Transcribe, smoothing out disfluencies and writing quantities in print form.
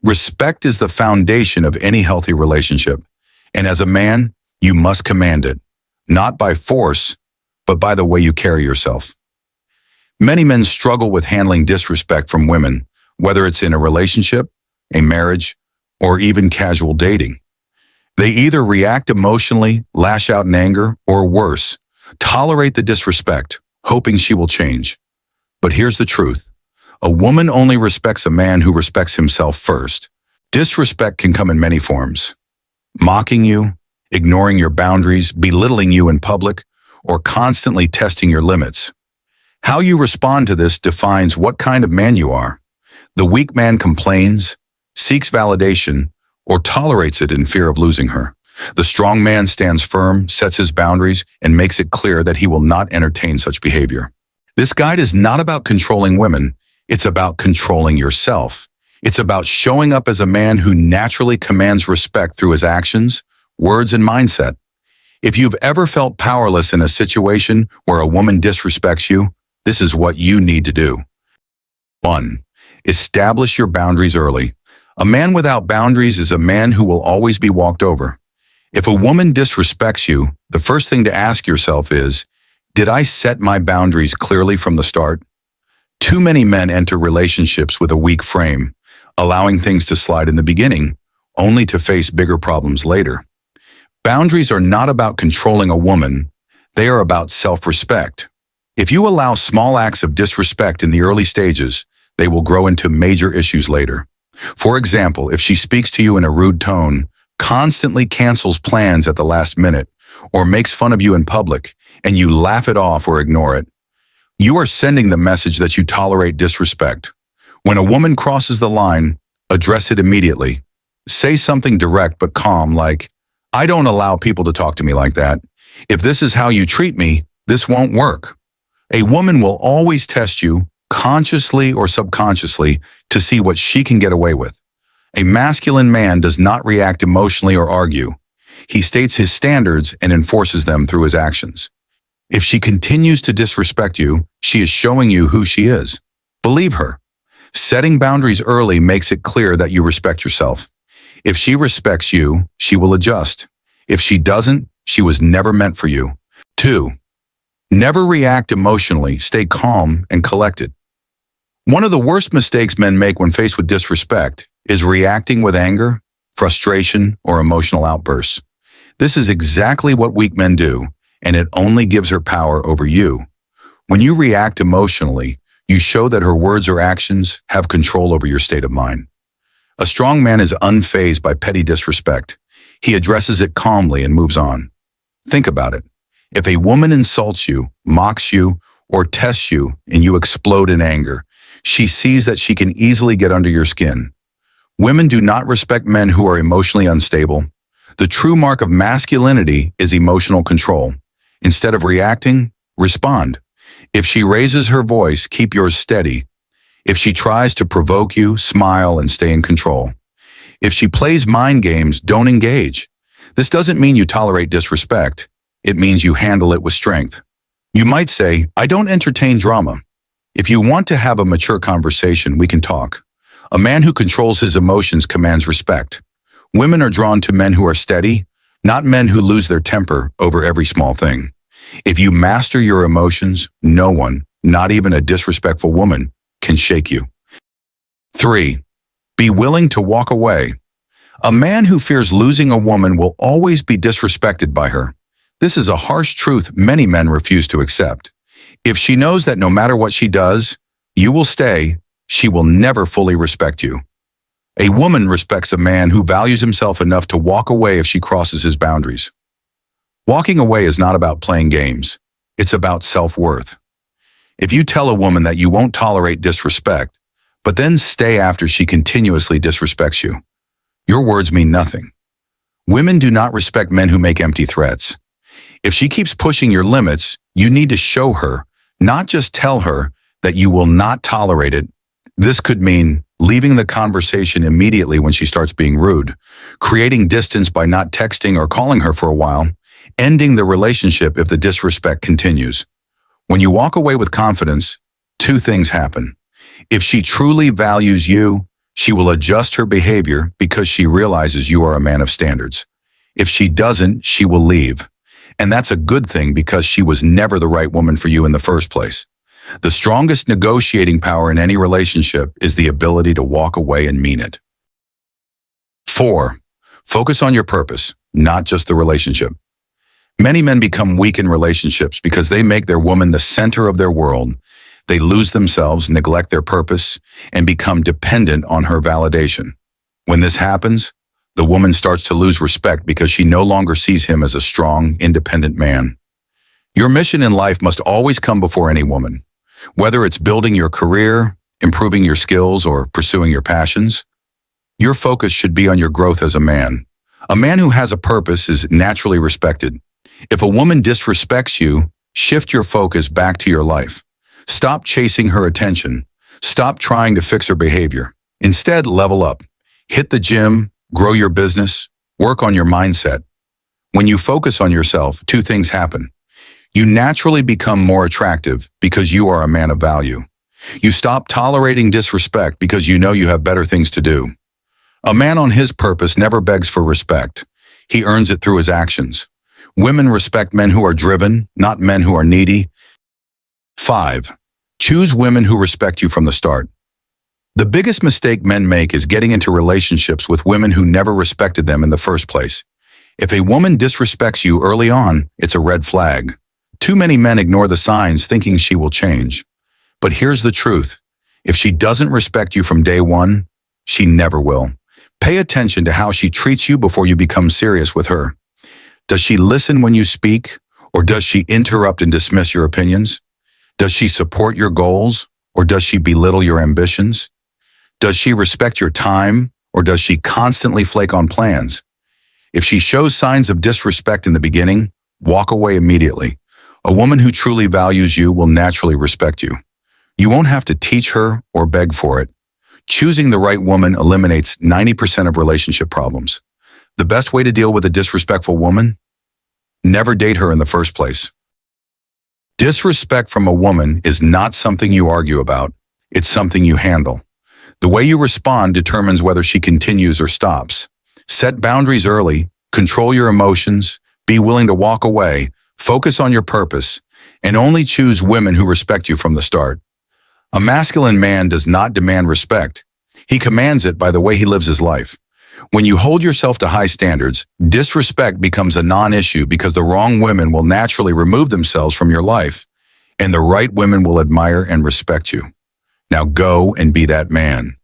Respect is the foundation of any healthy relationship, and as a man, you must command it, not by force, but by the way you carry yourself. Many men struggle with handling disrespect from women, whether it's in a relationship, a marriage, or even casual dating. They either react emotionally, lash out in anger, or worse, tolerate the disrespect, hoping she will change. But here's the truth. A woman only respects a man who respects himself first. Disrespect can come in many forms. Mocking you, ignoring your boundaries, belittling you in public, or constantly testing your limits. How you respond to this defines what kind of man you are. The weak man complains, seeks validation, or tolerates it in fear of losing her. The strong man stands firm, sets his boundaries, and makes it clear that he will not entertain such behavior. This guide is not about controlling women, it's about controlling yourself. It's about showing up as a man who naturally commands respect through his actions, words, and mindset. If you've ever felt powerless in a situation where a woman disrespects you, this is what you need to do. 1. Establish your boundaries early. A man without boundaries is a man who will always be walked over. If a woman disrespects you, the first thing to ask yourself is, did I set my boundaries clearly from the start? Too many men enter relationships with a weak frame, allowing things to slide in the beginning, only to face bigger problems later. Boundaries are not about controlling a woman, they are about self-respect. If you allow small acts of disrespect in the early stages, they will grow into major issues later. For example, if she speaks to you in a rude tone, constantly cancels plans at the last minute, or makes fun of you in public, and you laugh it off or ignore it, you are sending the message that you tolerate disrespect. When a woman crosses the line, address it immediately. Say something direct but calm like, I don't allow people to talk to me like that. If this is how you treat me, this won't work. A woman will always test you, consciously or subconsciously, to see what she can get away with. A masculine man does not react emotionally or argue. He states his standards and enforces them through his actions. If she continues to disrespect you, she is showing you who she is. Believe her. Setting boundaries early makes it clear that you respect yourself. If she respects you, she will adjust. If she doesn't, she was never meant for you. 2. Never react emotionally, stay calm and collected. One of the worst mistakes men make when faced with disrespect is reacting with anger, frustration, or emotional outbursts. This is exactly what weak men do, and it only gives her power over you. When you react emotionally, you show that her words or actions have control over your state of mind. A strong man is unfazed by petty disrespect. He addresses it calmly and moves on. Think about it. If a woman insults you, mocks you, or tests you, and you explode in anger, she sees that she can easily get under your skin. Women do not respect men who are emotionally unstable. The true mark of masculinity is emotional control. Instead of reacting, respond. If she raises her voice, keep yours steady. If she tries to provoke you, smile and stay in control. If she plays mind games, don't engage. This doesn't mean you tolerate disrespect. It means you handle it with strength. You might say, I don't entertain drama. If you want to have a mature conversation, we can talk. A man who controls his emotions commands respect. Women are drawn to men who are steady, not men who lose their temper over every small thing. If you master your emotions, no one, not even a disrespectful woman, can shake you. 3. Be willing to walk away. A man who fears losing a woman will always be disrespected by her. This is a harsh truth many men refuse to accept. If she knows that no matter what she does, you will stay, she will never fully respect you. A woman respects a man who values himself enough to walk away if she crosses his boundaries. Walking away is not about playing games. It's about self-worth. If you tell a woman that you won't tolerate disrespect, but then stay after she continuously disrespects you, your words mean nothing. Women do not respect men who make empty threats. If she keeps pushing your limits, you need to show her, not just tell her, that you will not tolerate it. This could mean leaving the conversation immediately when she starts being rude, creating distance by not texting or calling her for a while, ending the relationship if the disrespect continues. When you walk away with confidence, 2 things happen. If she truly values you, She will adjust her behavior because she realizes you are a man of standards. If she doesn't, she will leave. And that's a good thing because she was never the right woman for you in the first place. The strongest negotiating power in any relationship is the ability to walk away and mean it. 4. Focus on your purpose, not just the relationship. Many men become weak in relationships because they make their woman the center of their world. They lose themselves, neglect their purpose, and become dependent on her validation. When this happens, the woman starts to lose respect because she no longer sees him as a strong, independent man. Your mission in life must always come before any woman. Whether it's building your career, improving your skills, or pursuing your passions, your focus should be on your growth as a man. A man who has a purpose is naturally respected. If a woman disrespects you, shift your focus back to your life. Stop chasing her attention. Stop trying to fix her behavior. Instead, level up. Hit the gym, grow your business, work on your mindset. When you focus on yourself, two things happen. You naturally become more attractive because you are a man of value. You stop tolerating disrespect because you know you have better things to do. A man on his purpose never begs for respect. He earns it through his actions. Women respect men who are driven, not men who are needy. 5. Choose women who respect you from the start. The biggest mistake men make is getting into relationships with women who never respected them in the first place. If a woman disrespects you early on, it's a red flag. Too many men ignore the signs thinking she will change. But here's the truth. If she doesn't respect you from day one, she never will. Pay attention to how she treats you before you become serious with her. Does she listen when you speak, or does she interrupt and dismiss your opinions? Does she support your goals, or does she belittle your ambitions? Does she respect your time, or does she constantly flake on plans? If she shows signs of disrespect in the beginning, walk away immediately. A woman who truly values you will naturally respect you. You won't have to teach her or beg for it. Choosing the right woman eliminates 90% of relationship problems. The best way to deal with a disrespectful woman? Never date her in the first place. Disrespect from a woman is not something you argue about. It's something you handle. The way you respond determines whether she continues or stops. Set boundaries early, control your emotions, be willing to walk away, focus on your purpose, and only choose women who respect you from the start. A masculine man does not demand respect. He commands it by the way he lives his life. When you hold yourself to high standards, disrespect becomes a non-issue because the wrong women will naturally remove themselves from your life, and the right women will admire and respect you. Now go and be that man.